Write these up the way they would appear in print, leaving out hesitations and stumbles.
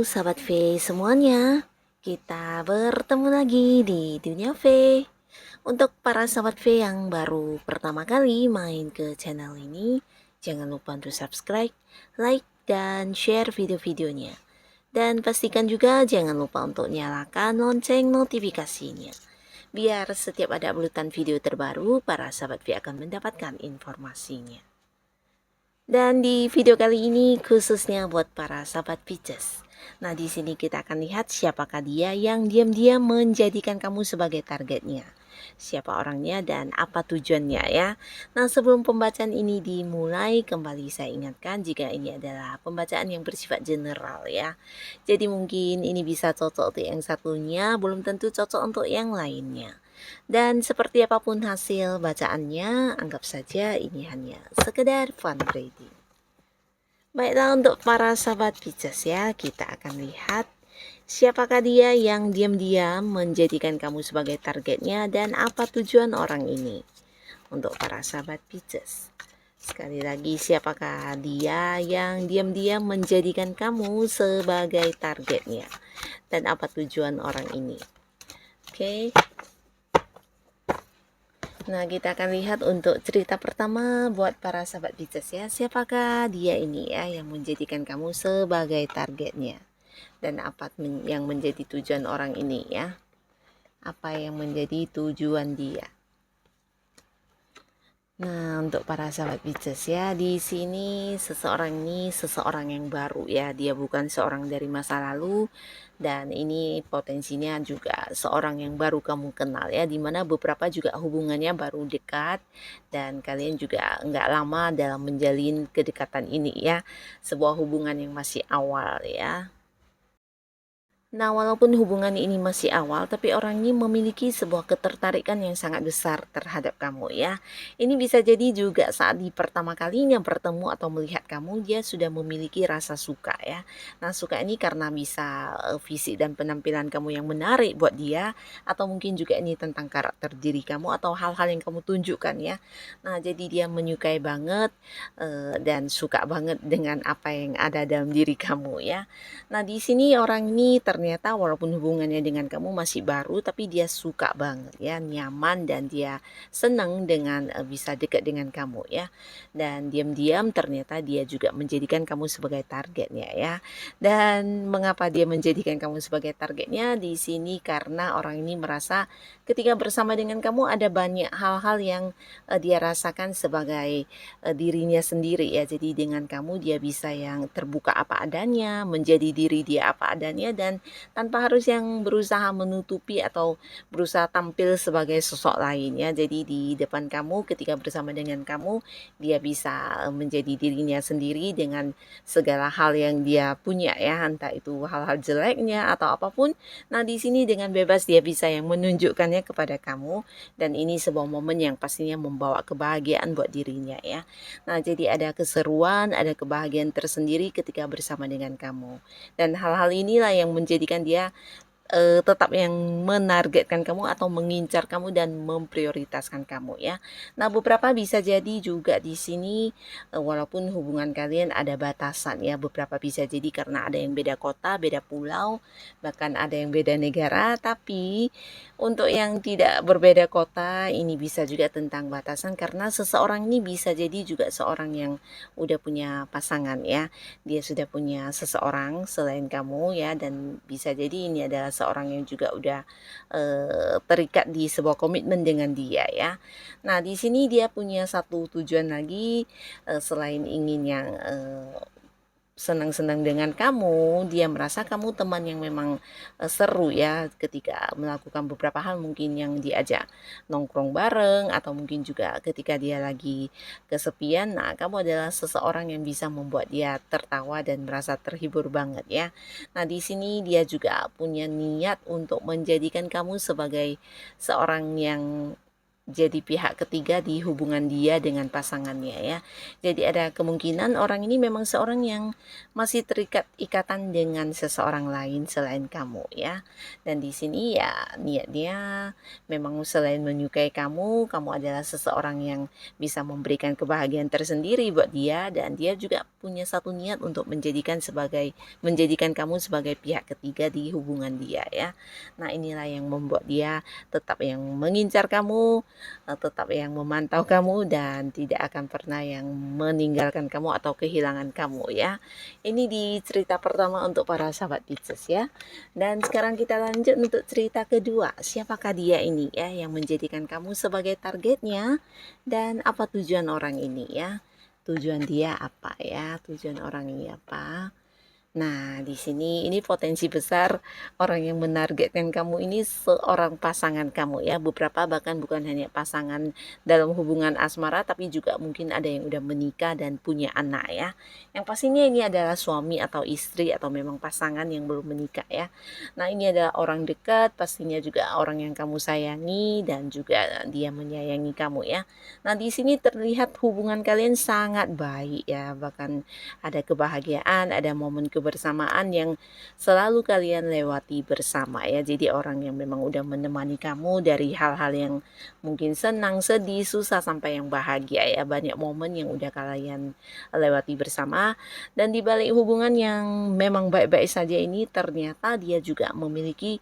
sahabat V semuanya, kita bertemu lagi di Dunia V. Untuk para sahabat V yang baru pertama kali main ke channel ini, jangan lupa untuk subscribe, like, dan share video-videonya. Dan pastikan juga jangan lupa untuk nyalakan lonceng notifikasinya. Biar setiap ada uploadan video terbaru, para sahabat V akan mendapatkan informasinya. Dan di video kali ini khususnya buat para sahabat Pisces. Nah, di sini kita akan lihat siapakah dia yang diam-diam menjadikan kamu sebagai targetnya. Siapa orangnya dan apa tujuannya ya. Nah, sebelum pembacaan ini dimulai, kembali saya ingatkan jika ini adalah pembacaan yang bersifat general ya. Jadi mungkin ini bisa cocok untuk yang satunya, belum tentu cocok untuk yang lainnya. Dan seperti apapun hasil bacaannya, anggap saja ini hanya sekedar fun reading. Baiklah, untuk para sahabat Pisces ya, kita akan lihat siapakah dia yang diam-diam menjadikan kamu sebagai targetnya dan apa tujuan orang ini. Untuk para sahabat Pisces, sekali lagi, siapakah dia yang diam-diam menjadikan kamu sebagai targetnya dan apa tujuan orang ini. Oke. Nah, kita akan lihat untuk cerita pertama buat para sahabat Pisces ya. Siapakah dia ini ya yang menjadikan kamu sebagai targetnya? Dan apa yang menjadi tujuan orang ini ya? Apa yang menjadi tujuan dia? Nah, untuk para sahabat Pisces ya, di sini seseorang ini seseorang yang baru ya. Dia bukan seorang dari masa lalu, dan ini potensinya juga seorang yang baru kamu kenal ya, dimana beberapa juga hubungannya baru dekat dan kalian juga nggak lama dalam menjalin kedekatan ini ya. Sebuah hubungan yang masih awal ya. Nah, walaupun hubungan ini masih awal, tapi orang ini memiliki sebuah ketertarikan yang sangat besar terhadap kamu ya. Ini bisa jadi juga saat di pertama kalinya bertemu atau melihat kamu, dia sudah memiliki rasa suka ya. Nah, suka ini karena bisa fisik dan penampilan kamu yang menarik buat dia, atau mungkin juga ini tentang karakter diri kamu atau hal-hal yang kamu tunjukkan ya. Nah, jadi dia menyukai banget dan suka banget dengan apa yang ada dalam diri kamu ya. Nah, di sini orang ini ternyata walaupun hubungannya dengan kamu masih baru, tapi dia suka banget ya, nyaman dan dia senang dengan bisa dekat dengan kamu ya. Dan diam-diam ternyata dia juga menjadikan kamu sebagai targetnya ya. Dan mengapa dia menjadikan kamu sebagai targetnya di sini? Karena orang ini merasa ketika bersama dengan kamu ada banyak hal-hal yang dia rasakan sebagai dirinya sendiri ya. Jadi dengan kamu dia bisa yang terbuka apa adanya, menjadi diri dia apa adanya, dan tanpa harus yang berusaha menutupi atau berusaha tampil sebagai sosok lain ya. Jadi di depan kamu ketika bersama dengan kamu, dia bisa menjadi dirinya sendiri dengan segala hal yang dia punya ya, entah itu hal-hal jeleknya atau apapun. Nah, di sini dengan bebas dia bisa yang menunjukkannya kepada kamu, dan ini sebuah momen yang pastinya membawa kebahagiaan buat dirinya ya. Nah, jadi ada keseruan, ada kebahagiaan tersendiri ketika bersama dengan kamu. Dan hal-hal inilah yang menjadikan dia tetap yang menargetkan kamu atau mengincar kamu dan memprioritaskan kamu ya. Nah, beberapa bisa jadi juga di sini walaupun hubungan kalian ada batasan ya, beberapa bisa jadi karena ada yang beda kota, beda pulau, bahkan ada yang beda negara, tapi untuk yang tidak berbeda kota ini bisa juga tentang batasan karena seseorang ini bisa jadi juga seorang yang udah punya pasangan ya. Dia sudah punya seseorang selain kamu ya, dan bisa jadi ini adalah seorang yang juga udah terikat di sebuah komitmen dengan dia ya. Nah, di sini dia punya satu tujuan lagi selain ingin yang senang-senang dengan kamu, dia merasa kamu teman yang memang seru ya ketika melakukan beberapa hal, mungkin yang diajak nongkrong bareng atau mungkin juga ketika dia lagi kesepian. Nah, kamu adalah seseorang yang bisa membuat dia tertawa dan merasa terhibur banget ya. Nah, di sini dia juga punya niat untuk menjadikan kamu sebagai seorang yang jadi pihak ketiga di hubungan dia dengan pasangannya ya. Jadi ada kemungkinan orang ini memang seorang yang masih terikat ikatan dengan seseorang lain selain kamu ya. Dan di sini ya niatnya memang selain menyukai kamu, kamu adalah seseorang yang bisa memberikan kebahagiaan tersendiri buat dia, dan dia juga punya satu niat untuk menjadikan kamu sebagai pihak ketiga di hubungan dia ya. Nah, inilah yang membuat dia tetap yang mengincar kamu, tetap yang memantau kamu, dan tidak akan pernah yang meninggalkan kamu atau kehilangan kamu ya. Ini di cerita pertama untuk para sahabat Pisces ya. Dan sekarang kita lanjut untuk cerita kedua. Siapakah dia ini ya yang menjadikan kamu sebagai targetnya, dan apa tujuan orang ini ya? Tujuan dia apa ya? Tujuan orang ini apa? Nah, di sini ini potensi besar orang yang menargetkan kamu ini seorang pasangan kamu ya. Beberapa bahkan bukan hanya pasangan dalam hubungan asmara, tapi juga mungkin ada yang udah menikah dan punya anak ya. Yang pastinya ini adalah suami atau istri atau memang pasangan yang belum menikah ya. Nah, ini adalah orang dekat, pastinya juga orang yang kamu sayangi dan juga dia menyayangi kamu ya. Nah, di sini terlihat hubungan kalian sangat baik ya. Bahkan ada kebahagiaan, ada momen kebersamaan yang selalu kalian lewati bersama ya. Jadi orang yang memang udah menemani kamu dari hal-hal yang mungkin senang, sedih, susah, sampai yang bahagia ya. Banyak momen yang udah kalian lewati bersama, dan di balik hubungan yang memang baik-baik saja ini ternyata dia juga memiliki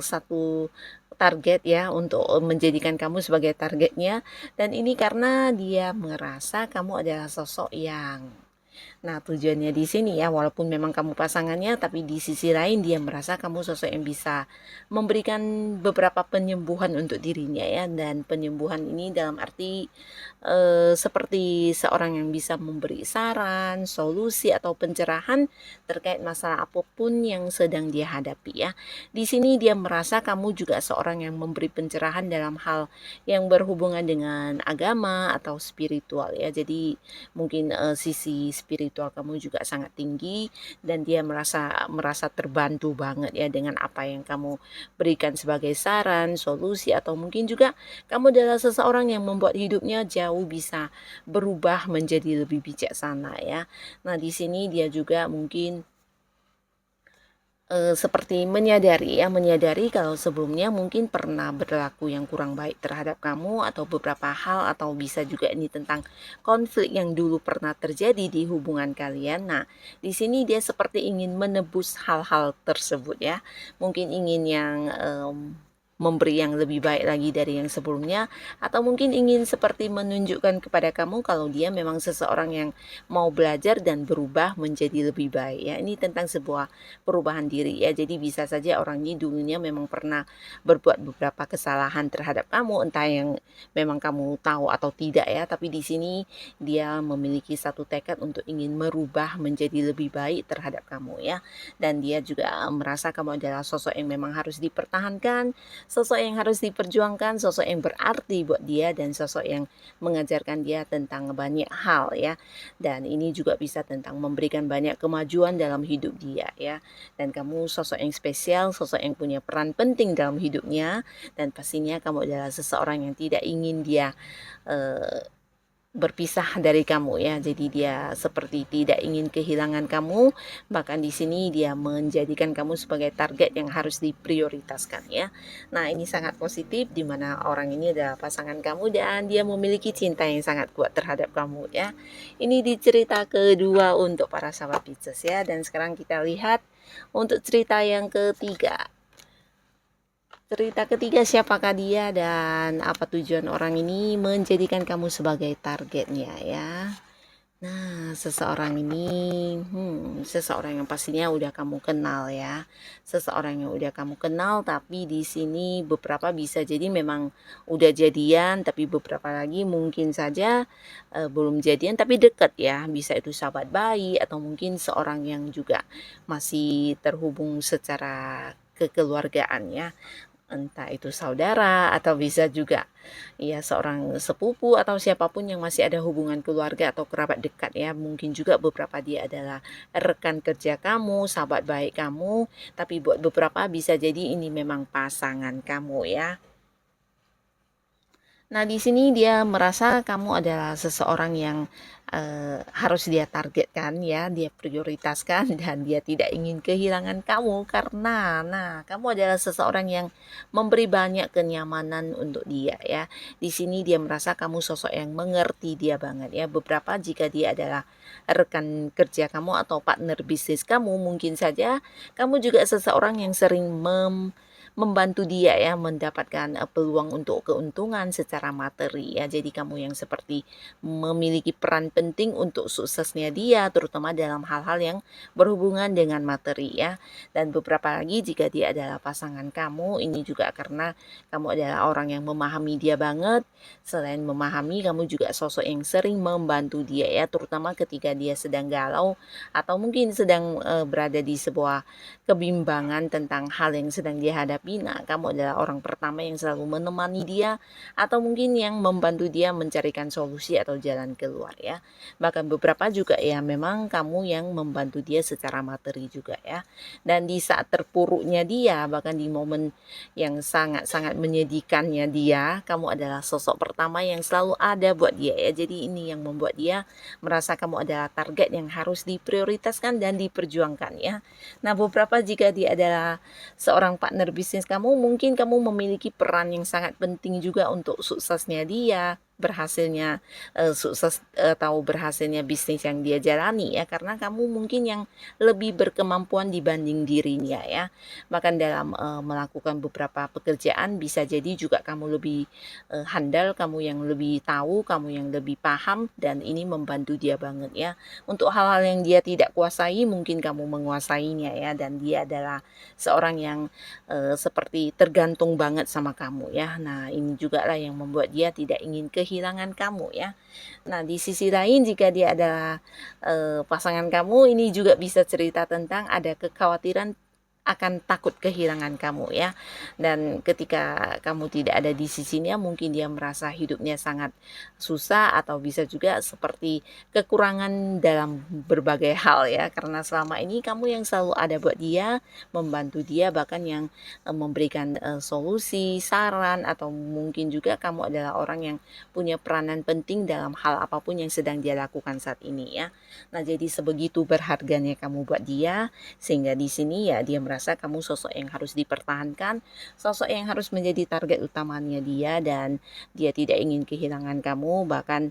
satu target ya untuk menjadikan kamu sebagai targetnya. Dan ini karena dia merasa kamu adalah sosok yang, nah, tujuannya di sini ya, walaupun memang kamu pasangannya, tapi di sisi lain dia merasa kamu sosok yang bisa memberikan beberapa penyembuhan untuk dirinya ya. Dan penyembuhan ini dalam arti seperti seorang yang bisa memberi saran, solusi, atau pencerahan terkait masalah apapun yang sedang dia hadapi ya. Di sini dia merasa kamu juga seorang yang memberi pencerahan dalam hal yang berhubungan dengan agama atau spiritual ya. Jadi mungkin sisi spiritual kamu juga sangat tinggi, dan dia merasa terbantu banget ya dengan apa yang kamu berikan sebagai saran, solusi, atau mungkin juga kamu adalah seseorang yang membuat hidupnya jauh bisa berubah menjadi lebih bijaksana ya. Nah, di sini dia juga mungkin seperti menyadari kalau sebelumnya mungkin pernah berlaku yang kurang baik terhadap kamu, atau beberapa hal, atau bisa juga ini tentang konflik yang dulu pernah terjadi di hubungan kalian. Nah, di sini dia seperti ingin menebus hal-hal tersebut ya. Mungkin ingin yang memberi yang lebih baik lagi dari yang sebelumnya, atau mungkin ingin seperti menunjukkan kepada kamu kalau dia memang seseorang yang mau belajar dan berubah menjadi lebih baik ya. Ini tentang sebuah perubahan diri ya. Jadi bisa saja orang ini dulunya memang pernah berbuat beberapa kesalahan terhadap kamu, entah yang memang kamu tahu atau tidak ya, tapi di sini dia memiliki satu tekad untuk ingin merubah menjadi lebih baik terhadap kamu ya. Dan dia juga merasa kamu adalah sosok yang memang harus dipertahankan, sosok yang harus diperjuangkan, sosok yang berarti buat dia, dan sosok yang mengajarkan dia tentang banyak hal ya. Dan ini juga bisa tentang memberikan banyak kemajuan dalam hidup dia ya. Dan kamu sosok yang spesial, sosok yang punya peran penting dalam hidupnya, dan pastinya kamu adalah seseorang yang tidak ingin dia berpisah dari kamu ya. Jadi dia seperti tidak ingin kehilangan kamu, bahkan di sini dia menjadikan kamu sebagai target yang harus diprioritaskan ya. Nah, ini sangat positif di mana orang ini adalah pasangan kamu dan dia memiliki cinta yang sangat kuat terhadap kamu ya. Ini di cerita kedua untuk para sahabat Pisces ya. Dan sekarang kita lihat untuk cerita yang ketiga. Cerita ketiga, siapakah dia dan apa tujuan orang ini menjadikan kamu sebagai targetnya ya. Nah, seseorang ini seseorang yang pastinya udah kamu kenal ya. Seseorang yang udah kamu kenal, tapi di sini beberapa bisa jadi memang udah jadian, tapi beberapa lagi mungkin saja belum jadian tapi dekat ya. Bisa itu sahabat baik, atau mungkin seorang yang juga masih terhubung secara kekeluargaan ya, entah itu saudara atau bisa juga ya seorang sepupu atau siapapun yang masih ada hubungan keluarga atau kerabat dekat ya. Mungkin juga beberapa dia adalah rekan kerja kamu, sahabat baik kamu, tapi buat beberapa bisa jadi ini memang pasangan kamu ya. Nah, di sini dia merasa kamu adalah seseorang yang, harus dia targetkan ya, dia prioritaskan dan dia tidak ingin kehilangan kamu karena, nah, kamu adalah seseorang yang memberi banyak kenyamanan untuk dia ya. Di sini dia merasa kamu sosok yang mengerti dia banget ya. Beberapa jika dia adalah rekan kerja kamu atau partner bisnis kamu, mungkin saja kamu juga seseorang yang sering membantu dia ya mendapatkan peluang untuk keuntungan secara materi ya. Jadi kamu yang seperti memiliki peran penting untuk suksesnya dia terutama dalam hal-hal yang berhubungan dengan materi ya. Dan beberapa lagi jika dia adalah pasangan kamu, ini juga karena kamu adalah orang yang memahami dia banget. Selain memahami, kamu juga sosok yang sering membantu dia ya, terutama ketika dia sedang galau atau mungkin sedang berada di sebuah kebimbangan tentang hal yang sedang dia hadapi. Nah, kamu adalah orang pertama yang selalu menemani dia atau mungkin yang membantu dia mencarikan solusi atau jalan keluar ya. Bahkan beberapa juga ya memang kamu yang membantu dia secara materi juga ya. Dan di saat terpuruknya dia, bahkan di momen yang sangat-sangat menyedihkannya dia, kamu adalah sosok pertama yang selalu ada buat dia ya. Jadi ini yang membuat dia merasa kamu adalah target yang harus diprioritaskan dan diperjuangkan ya. Nah, beberapa jika dia adalah seorang partner bisnis kamu, mungkin kamu memiliki peran yang sangat penting juga untuk suksesnya dia, berhasilnya sukses atau berhasilnya bisnis yang dia jalani ya, karena kamu mungkin yang lebih berkemampuan dibanding dirinya ya. Bahkan dalam melakukan beberapa pekerjaan bisa jadi juga kamu lebih handal, kamu yang lebih tahu, kamu yang lebih paham dan ini membantu dia banget ya. Untuk hal-hal yang dia tidak kuasai mungkin kamu menguasainya ya, dan dia adalah seorang yang seperti tergantung banget sama kamu ya. Nah, ini juga lah yang membuat dia tidak ingin kehilangan kamu ya. Nah, di sisi lain jika dia adalah pasangan kamu, ini juga bisa cerita tentang ada kekhawatiran akan takut kehilangan kamu ya. Dan ketika kamu tidak ada di sisinya, mungkin dia merasa hidupnya sangat susah atau bisa juga seperti kekurangan dalam berbagai hal ya. Karena selama ini kamu yang selalu ada buat dia, membantu dia, bahkan yang memberikan solusi, saran, atau mungkin juga kamu adalah orang yang punya peranan penting dalam hal apapun yang sedang dia lakukan saat ini ya. Nah, jadi sebegitu berharganya kamu buat dia, sehingga di sini ya dia merasa kamu sosok yang harus dipertahankan, sosok yang harus menjadi target utamanya dia dan dia tidak ingin kehilangan kamu. Bahkan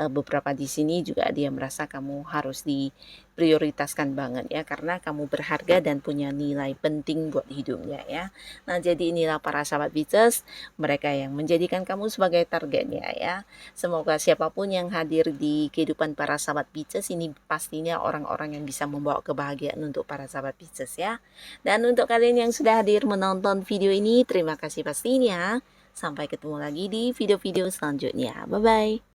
beberapa di sini juga dia merasa kamu harus diprioritaskan banget ya, karena kamu berharga dan punya nilai penting buat hidupnya ya. Nah, jadi inilah para sahabat Pisces, mereka yang menjadikan kamu sebagai targetnya ya. Semoga siapapun yang hadir di kehidupan para sahabat Pisces ini pastinya orang-orang yang bisa membawa kebahagiaan untuk para sahabat Pisces ya. Dan untuk kalian yang sudah hadir menonton video ini, terima kasih pastinya. Sampai ketemu lagi di video-video selanjutnya. Bye-bye.